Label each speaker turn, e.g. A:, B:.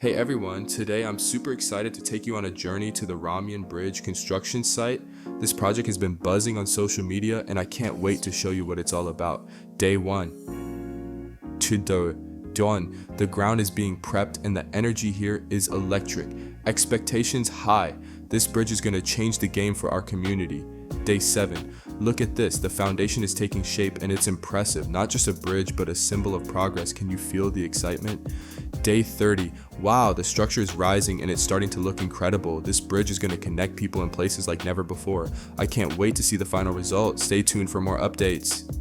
A: Hey everyone, today I'm super excited to take you on a journey to the Ramian Bridge construction site. This project has been buzzing on social media and I can't wait to show you what it's all about. Day 1. To the dawn, the ground is being prepped and the energy here is electric. Expectations high. This bridge is going to change the game for our community. Day 7. Look at this, the foundation is taking shape and it's impressive. Not just a bridge, but a symbol of progress. Can you feel the excitement? Day 30. Wow, the structure is rising and it's starting to look incredible. This bridge is going to connect people in places like never before. I can't wait to see the final result. Stay tuned for more updates.